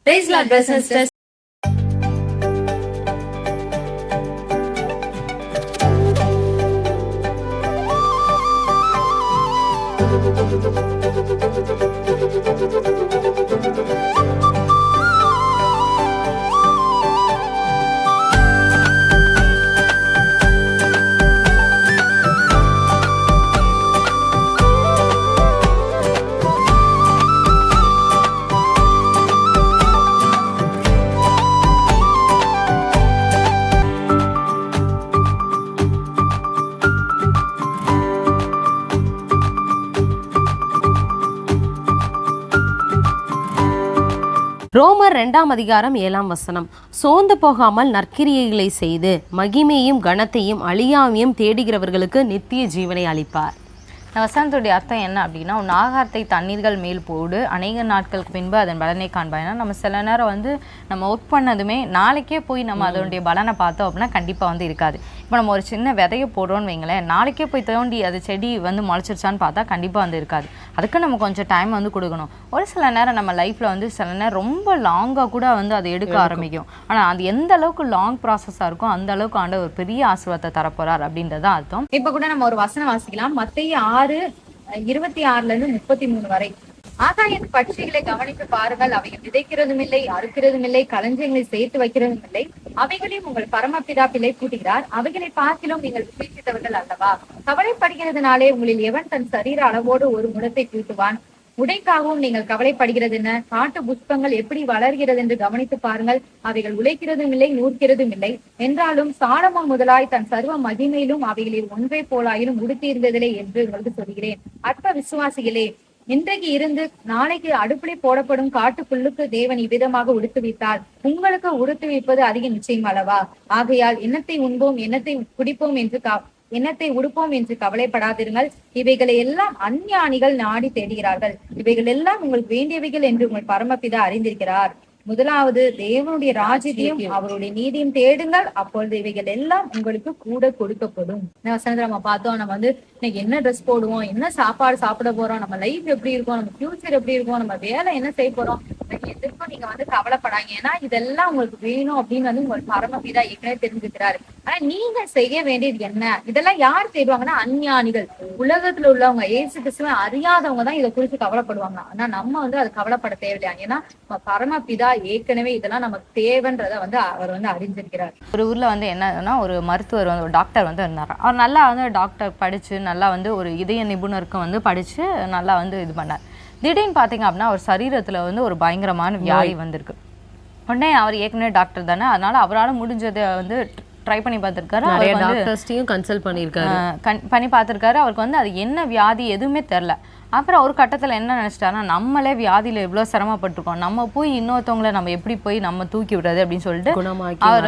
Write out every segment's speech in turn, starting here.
Praise Lord, brothers and sisters. ரோமர் 2ஆம் அதிகாரம் 7ஆம் வசனம். சோர்ந்து போகாமல் நற்கிரியைகளை செய்து மகிமையும் கனத்தையும் அழியாமையும் தேடுகிறவர்களுக்கு நித்திய ஜீவனை அளிப்பார். இந்த வசனத்துடைய அர்த்தம் என்ன அப்படின்னா, உன் ஆகாரத்தை தண்ணீர்கள் மேல் போடு, அநேக நாட்களுக்கு பின்பு அதன் பலனை காண்பாய். ஏன்னா நம்ம சில நேரம் வந்து நம்ம ஒர்க் பண்ணதுமே நாளைக்கே போய் நம்ம அதனுடைய பலனை பார்த்தோம் அப்படின்னா கண்டிப்பாக வந்து இருக்காது. இப்போ நம்ம ஒரு சின்ன விதையை போடுறோன்னு வைங்களேன், நாளைக்கே போய் தோண்டி அது செடி வந்து முளைச்சிருச்சான்னு பார்த்தா கண்டிப்பாக வந்து இருக்காது. அதுக்கு நம்ம கொஞ்சம் டைம் வந்து கொடுக்கணும். ஒரு சில நேரம் நம்ம லைஃப்பில் வந்து சில நேரம் ரொம்ப லாங்காக கூட வந்து அதை எடுக்க ஆரம்பிக்கும். ஆனால் அது எந்த அளவுக்கு லாங் ப்ராசஸாக இருக்கும் அந்த அளவுக்கு ஆண்டவர் ஒரு பெரிய ஆசீர்வாதத்தை தரப்போறார் அப்படின்றத அர்த்தம். இப்ப கூட நம்ம ஒரு வசனம் வாசிக்கலாம். மத்தேயு 6:26-33 வரை. ஆகாயத்து பட்சிகளை கவனித்து பாருங்கள், அவைகள் விதைக்கிறதும் இல்லை, அறுக்கிறதும் இல்லை, களஞ்சியங்களை சேர்த்து வைக்கிறதும் இல்லை, அவைகளையும் உங்கள் பரமபிதா பிள்ளை கூட்டுகிறார். அவைகளை பார்க்கிலும் நீங்கள் விசேஷித்தவர்கள் அல்லவா? கவலைப்படுகிறதுனாலே உங்களில் எவன் தன் சரீர அளவோடு ஒரு முடத்தை கூட்டுவான்? உடைக்காகவும் நீங்கள் கவலைப்படுகிறது என்ன? காட்டு புஷ்பங்கள் எப்படி வளர்கிறது என்று கவனித்து பாருங்கள், அவைகள் உழைக்கிறதும் இல்லை, நூற்கிறதும் இல்லை. என்றாலும் சாலமோன் முதலாய் தன் சர்வ மகிமையிலும் அவைகளில் ஒன்றை போலாயிலும் உடுத்தியிருந்ததில்லை என்று உங்களுக்கு சொல்கிறேன். அற்ப விசுவாசிகளே, இன்றைக்கு இருந்து நாளைக்கு அடுப்பிலே போடப்படும் காட்டுப்புல்லுக்கு தேவன் இவ்விதமாக உடுத்துவித்தால் உங்களுக்கு உடுத்துவிப்பது அதிக நிச்சயம் அல்லவா? ஆகையால் எண்ணத்தை உண்போம், எண்ணத்தை குடிப்போம் என்று எண்ணத்தை உடுப்போம் என்று கவலைப்படாதிருங்கள். இவைகளை எல்லாம் அஞ்ஞானிகள் நாடி தேடுகிறார்கள். இவைகள் எல்லாம் உங்களுக்கு வேண்டியவைகள் என்று உங்கள் பரமபிதா அறிந்திருக்கிறார். முதலாவது தேவனுடைய ராஜ்யத்தையும் அவருடைய நீதியும் தேடுங்கள், அப்பொழுது இவைகள் எல்லாம் உங்களுக்கு கூட கொடுக்கப்படும். நம்ம பார்த்தோம், நம்ம வந்து இன்னைக்கு என்ன ட்ரெஸ் போடுவோம், என்ன சாப்பாடு சாப்பிட போறோம், நம்ம லைஃப் எப்படி இருக்கும், நம்ம ஃபியூச்சர் எப்படி இருக்கும், நம்ம வேலை என்ன செய்ய போறோம், எதுக்கும் நீங்க வந்து கவலைப்படாங்க. ஏன்னா இதெல்லாம் உங்களுக்கு வேணும் அப்படின்னு வந்து உங்களுக்கு பரமபிதா ஏற்கனவே தெரிஞ்சுக்கிறாரு. ஆனா நீங்க செய்ய வேண்டியது என்ன? இதெல்லாம் யார் தேடுவாங்கன்னா அஞ்ஞானிகள், உலகத்துல உள்ளவங்க, இயேசு கிறிஸ்துவை அறியாதவங்க தான் இதை குறித்து கவலைப்படுவாங்க. ஆனா நம்ம வந்து அது கவலைப்பட தேவையில்லை. ஏன்னா பரமபிதா ஏற்கனவே இதெல்லாம் நமக்கு தேவைன்றத வந்து அவர் வந்து அறிஞ்சிருக்கிறார். ஒரு ஊர்ல வந்து என்னன்னா, ஒரு மருத்துவர் வந்து ஒரு டாக்டர் வந்து இருந்தார். அவர் நல்லா வந்து டாக்டர் படிச்சு நல்லா வந்து ஒரு இதய நிபுணருக்கும் வந்து படிச்சு நல்லா வந்து இது பண்ணார். திடீர்னு பார்த்தீங்க அப்படின்னா அவர் சரீரத்துல வந்து ஒரு பயங்கரமான வியாதி வந்திருக்கு. உடனே அவர் ஏற்கனவே டாக்டர் தானே, அதனால அவரால் முடிஞ்சதை வந்து ட்ரை பண்ணி பார்த்துருக்காரு, கன்சல்ட் பண்ணி பார்த்துருக்காரு. அவருக்கு வந்து அது என்ன வியாதி எதுவுமே தெரில. அப்புறம் ஒரு கட்டத்தில் என்ன நினச்சிட்டாருன்னா, நம்மளே வியாதியில் எவ்வளோ சிரமப்பட்டிருக்கோம், நம்ம போய் இன்னொருத்தவங்களை நம்ம எப்படி போய் நம்ம தூக்கி விடுறது அப்படின்னு சொல்லிட்டு அவர்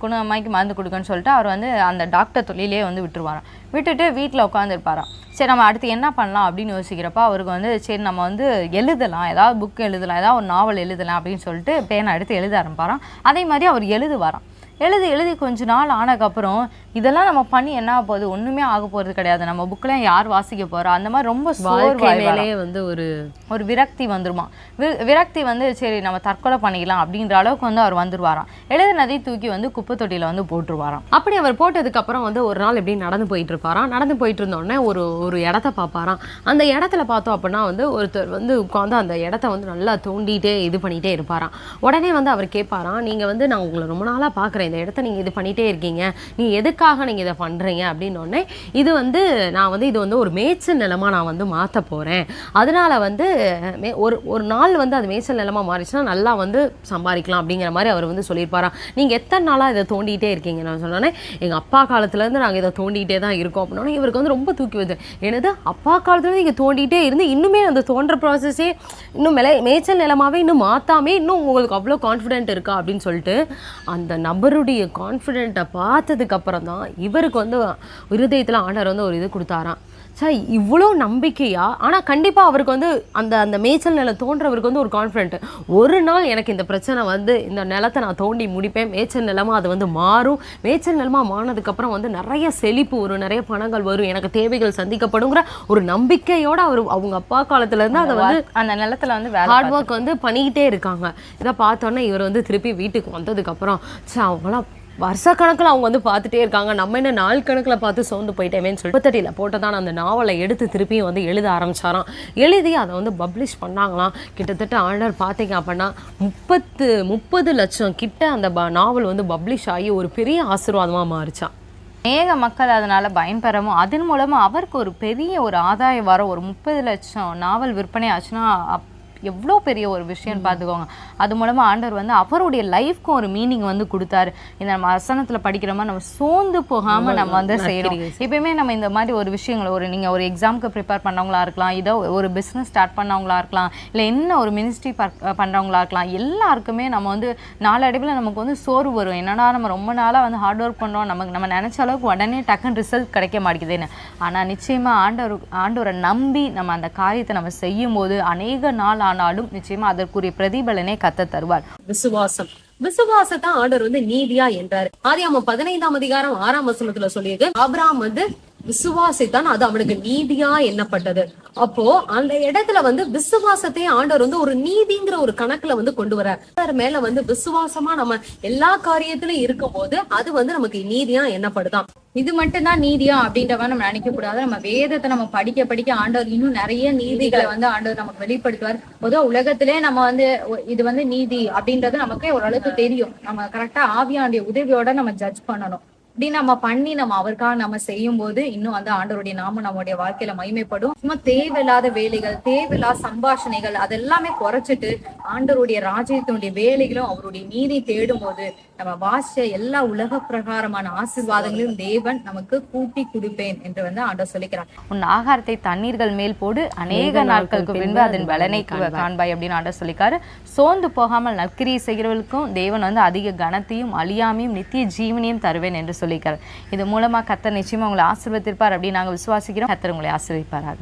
குணமாக்கி மருந்து கொடுக்கன்னு சொல்லிட்டு அவர் வந்து அந்த டாக்டர் தொழிலே வந்து விட்டுருவாராம். விட்டுட்டு வீட்டில் உட்காந்துருப்பாராம். சரி நம்ம அடுத்து என்ன பண்ணலாம் அப்படின்னு யோசிக்கிறப்ப அவருக்கு வந்து சரி நம்ம வந்து எழுதலாம், ஏதாவது புக் எழுதலாம், ஏதாவது ஒரு நாவல் எழுதலாம் அப்படின்னு சொல்லிட்டு பேனை எடுத்து எழுத ஆரம்பிப்பாராம். அதே மாதிரி அவர் எழுதுவாராம். எழுதி கொஞ்ச நாள் ஆனதுக்கப்புறம் இதெல்லாம் நம்ம பண்ணி என்ன போகுது, ஒன்றுமே ஆக போகிறது கிடையாது, நம்ம புக்கெலாம் யார் வாசிக்க போகிறோம், அந்த மாதிரி ரொம்ப சோர்வாயிலே வந்து ஒரு விரக்தி வந்துருமா. விரக்தி வந்து சரி நம்ம தற்கொலை பண்ணிக்கலாம் அப்படின்ற அளவுக்கு வந்து அவர் வந்துருவாராம். எழுதினதை தூக்கி வந்து குப்பை தொட்டியில் வந்து போட்டுருவாராம். அப்படி அவர் போட்டதுக்கப்புறம் வந்து ஒரு நாள் எப்படி நடந்து போயிட்டு இருப்பாராம். நடந்து போயிட்டு இருந்தோடனே ஒரு இடத்த பார்ப்பாராம். அந்த இடத்துல பார்த்தோம் அப்படின்னா வந்து ஒருத்தர் வந்து உட்காந்து அந்த இடத்த வந்து நல்லா தோண்டிகிட்டே இது பண்ணிகிட்டே இருப்பாராம். உடனே வந்து அவர் கேட்பாராம், நீங்கள் வந்து நான் உங்களை ரொம்ப நாளாக பார்க்குறேன், இந்த இடத்த நீங்கள் இது பண்ணிகிட்டே இருக்கீங்க, நீங்கள் எதுக்காக நீங்கள் இதை பண்ணுறீங்க அப்படின்னோடனே இது வந்து நான் வந்து இது வந்து ஒரு மேய்ச்சல் நிலமாக நான் வந்து மாற்ற போகிறேன், அதனால் வந்து ஒரு நாள் வந்து அது மேய்ச்சல் நிலமாக மாறிச்சுன்னா நல்லா வந்து சம்பாதிக்கலாம் அப்படிங்கிற மாதிரி அவர் வந்து சொல்லியிருப்பாராம். நீங்கள் எத்தனை நாளாக இதை தோண்டிகிட்டே இருக்கீங்க? நான் சொன்னோன்னே எங்கள் அப்பா காலத்துலேருந்து நாங்கள் இதை தோண்டிகிட்டே தான் இருக்கோம் அப்படின்னோடனே இவருக்கு வந்து ரொம்ப தூக்கி வருது. எனது அப்பா காலத்துலேருந்து நீங்கள் தோண்டிகிட்டே இருந்து இன்னுமே அந்த தோன்ற ப்ராசஸே இன்னும் மேய்ச்சல் நிலமாகவே இன்னும் மாற்றாமே இன்னும் உங்களுக்கு அவ்வளோ கான்ஃபிடென்ட் இருக்கா அப்படின்னு சொல்லிட்டு அந்த நபருடைய கான்ஃபிடென்ட்டை பார்த்ததுக்கு அப்புறம் தான் இவருக்கு வந்து இருதயத்தில் ஆண்டவர் வந்து ஒரு இது கொடுத்தாராம். சார் இவ்வளோ நம்பிக்கையா? ஆனால் கண்டிப்பாக அவருக்கு வந்து அந்த அந்த மேய்ச்சல் நிலம் தோன்றவருக்கு வந்து ஒரு கான்ஃபிடென்ட், ஒரு நாள் எனக்கு இந்த பிரச்சனை வந்து இந்த நிலத்தை நான் தோண்டி முடிப்பேன், மேய்ச்சல் நிலமாக அது வந்து மாறும், மேய்ச்சல் நிலமாக மாறினதுக்கப்புறம் வந்து நிறைய செழிப்பு வரும், நிறைய பணங்கள் வரும், எனக்கு தேவைகள் சந்திக்கப்படுங்கிற ஒரு நம்பிக்கையோடு அவங்க அப்பா காலத்துலேருந்து அதை வந்து அந்த நிலத்துல வந்து ஹார்ட் ஒர்க் வந்து பண்ணிக்கிட்டே இருக்காங்க. இதை பார்த்தோன்னே இவர் வந்து திருப்பி வீட்டுக்கு வந்ததுக்கப்புறம் அவங்களாம் வருஷக்கணக்கில் அவங்க வந்து பார்த்துட்டே இருக்காங்க, நம்ம என்ன நாள் கணக்கில் பார்த்து சோர்ந்து போயிட்டேமேன்னு சொல்லி 30 போட்டதான் அந்த நாவலை எடுத்து திருப்பியும் வந்து எழுத ஆரம்பிச்சாராம். எழுதி அதை வந்து பப்ளிஷ் பண்ணாங்களாம். கிட்டத்தட்ட ஆண்டர் பார்த்தீங்க அப்படின்னா 30 லட்சம் கிட்ட அந்த நாவல் வந்து பப்ளிஷ் ஆகி ஒரு பெரிய ஆசீர்வாதமாக மாறிச்சான். அநேக மக்கள் அதனால் பயன்பெறவும் அதன் மூலமாக அவருக்கு ஒரு பெரிய ஒரு ஆதாயம் வர ஒரு 30 லட்சம் நாவல் விற்பனை ஆச்சுன்னா எவ்வளோ பெரிய ஒரு விஷயம்னு பார்த்துக்கோங்க. அது மூலமாக ஆண்டவர் வந்து அவருடைய லைஃப்க்கும் ஒரு மீனிங் வந்து கொடுத்தாரு. இந்த நம்ம வசனத்தில் படிக்கிற மாதிரி நம்ம சோர்ந்து போகாமல் நம்ம வந்து செய்யணும். எப்பயுமே நம்ம இந்த மாதிரி ஒரு விஷயங்கள் நீங்கள் ஒரு எக்ஸாமுக்கு ப்ரிப்பேர் பண்ணவங்களா இருக்கலாம், இதோ ஒரு பிஸ்னஸ் ஸ்டார்ட் பண்ணவங்களா இருக்கலாம், இல்லை என்ன ஒரு மினிஸ்ட்ரி பண்ணுறவங்களா இருக்கலாம், எல்லாருக்குமே நம்ம வந்து நாளடைவில் நமக்கு வந்து சோர்வு வரும். என்னன்னா நம்ம ரொம்ப நாளாக வந்து ஹார்ட் ஒர்க் பண்ணுறோம், நம்ம நினச்ச அளவுக்கு உடனே டக்குன்னு ரிசல்ட் கிடைக்க மாட்டேங்குதுன்னு. ஆனால் நிச்சயமாக ஆண்டவரை நம்பி நம்ம அந்த காரியத்தை நம்ம செய்யும் போது அநேக நாள் ஆனாலும் நிச்சயமா அதற்குரிய பிரதிபலனை கர்த்தர் தருவார். விசுவாசத்தை ஆண்டவர் வந்து நீதியா என்றாரு. ஆதியாகமம் 15:6 சொல்லியது, ஆபிரகாம் வந்து விசுவாசித்தான், அது அவனுக்கு நீதியா எண்ணப்பட்டது. அப்போ அந்த இடத்துல வந்து விசுவாசத்தை ஆண்டவர் வந்து ஒரு நீதிங்கிற ஒரு கணக்குல வந்து கொண்டு வர மேல வந்து விசுவாசமா நம்ம எல்லா காரியத்திலும் இருக்கும் போது அது வந்து நமக்கு நீதியா எண்ணப்படுதான். இது மட்டும்தான் நீதியா அப்படின்றவன் நம்ம நினைக்க கூடாது. நம்ம வேதத்தை நம்ம படிக்க ஆண்டவர் இன்னும் நிறைய நீதிகளை வந்து ஆண்டவர் நமக்கு வெளிப்படுத்துவார். பொதுவா உலகத்திலே நம்ம வந்து இது வந்து நீதி அப்படின்றது நமக்கே ஓரளவுக்கு தெரியும். நம்ம கரெக்டா ஆவியானுடைய உதவியோட நம்ம ஜட்ஜ் பண்ணணும். இப்படி நம்ம பண்ணி நம்ம அவருக்காக நம்ம செய்யும் போது இன்னும் வந்து ஆண்டவருடைய நாமம் நம்முடைய வாழ்க்கையில மகிமைப்படும். சும்மா தேவையில்லாத வேலைகள், தேவையில்லாத சம்பாஷணைகள் அதெல்லாமே குறைச்சிட்டு ஆண்டவருடைய ராஜ்யத்தினுடைய வேலைகளும் அவருடைய நீதி தேடும் போது நம்ம வாசிச்ச எல்லா உலக பிரகாரமான ஆசீர்வாதங்களையும் தேவன் நமக்கு கூட்டி கொடுப்பேன் என்று வந்து ஆண்டவர் சொல்லிக்கிறார். உன் ஆகாரத்தை தண்ணீர்கள் மேல் போடு, அநேக நாட்களுக்கு பின்பு அதன் பலனை காண்பாய் அப்படின்னு ஆண்டவர் சொல்லிக்காரு. சோர்ந்து போகாமல் நற்கிரியை செய்கிறவர்களுக்கும் தேவன் வந்து அதிக கனத்தையும் அழியாமையும் நித்திய ஜீவனையும் தருவேன் என்று சொல்லிக்கிறார். இது மூலமா கர்த்தர் நிச்சயமா உங்களை ஆசீர்வதிப்பார் அப்படின்னு நாங்கள் விசுவாசிக்கிறோம். கர்த்தர் உங்களை ஆசீர்வதிப்பாராக.